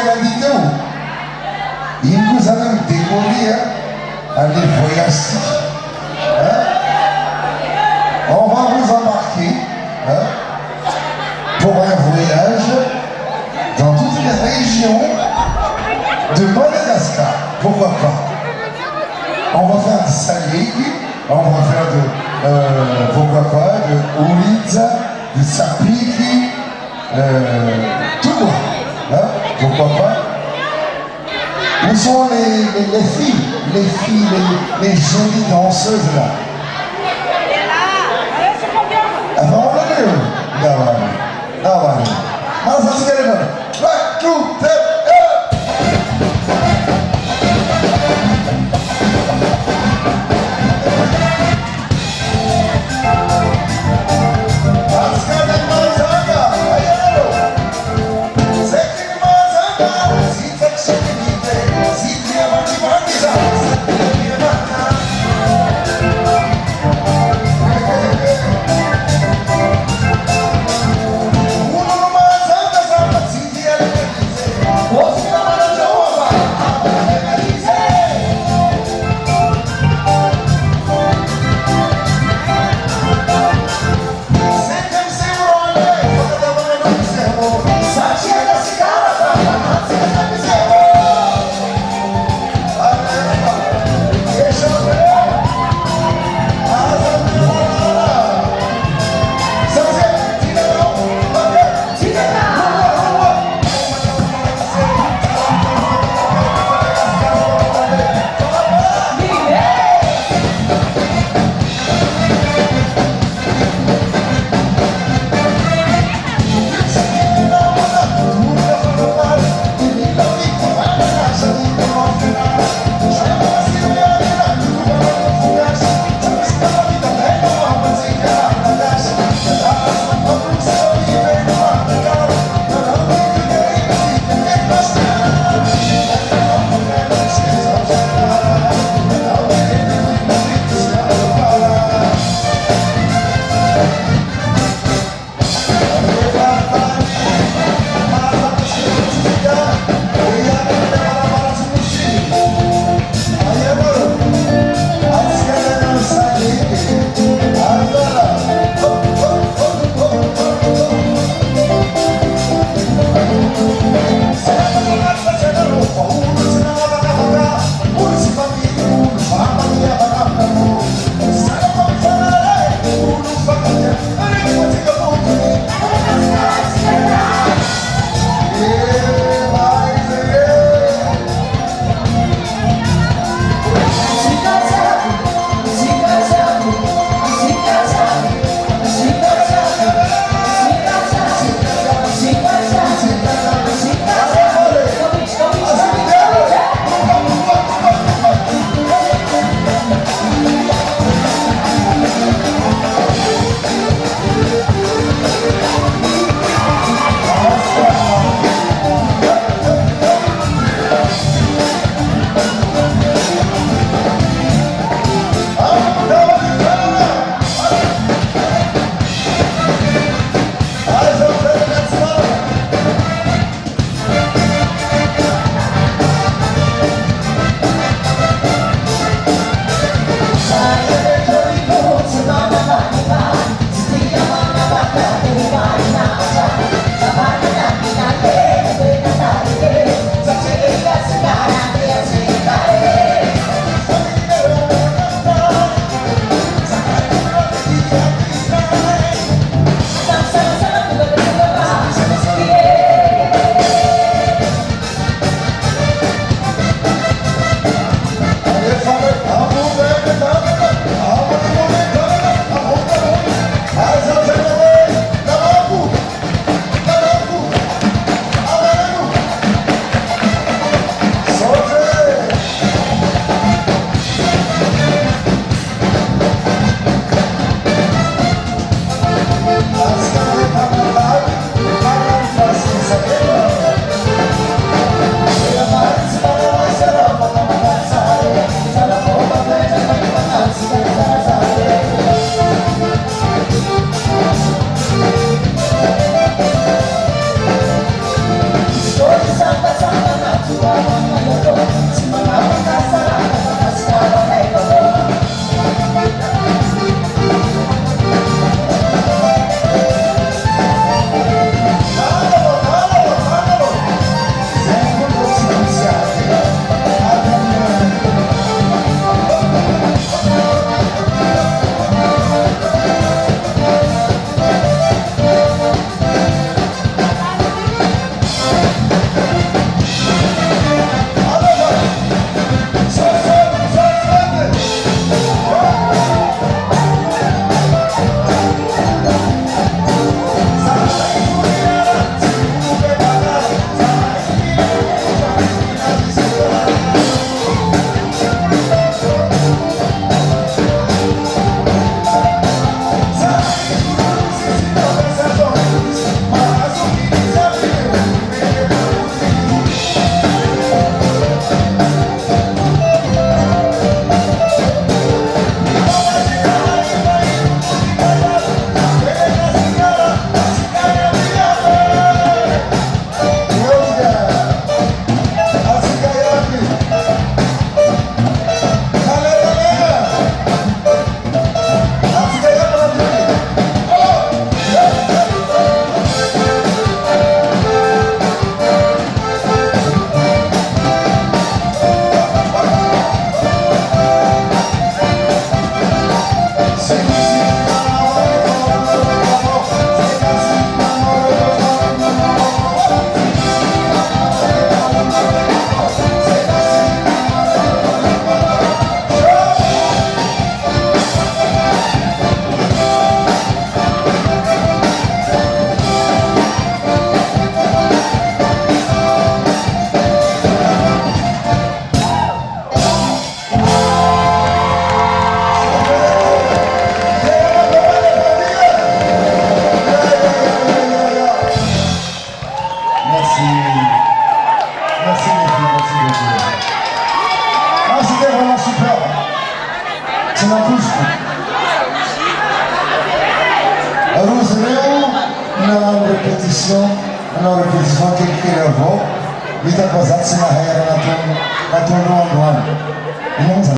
Raditão. E nous allons décoller à des voyages. On va vous embarquer pour un voyage dans toutes les régions de Madagascar. Pourquoi pas? On va faire de Salig, on va faire de, pourquoi pas, de Ulitza, de Sapiki, tout le pourquoi pas? Où sont les filles, les jolies danseuses là? Avant on l'a vu. Davani. Mas assim que ele vai, tu, Santa merci beaucoup. Ah, c'était vraiment super. C'est la couche. Rosemary, na répétition quelques levels. Il t'a posé, c'est la haine à ton endroit.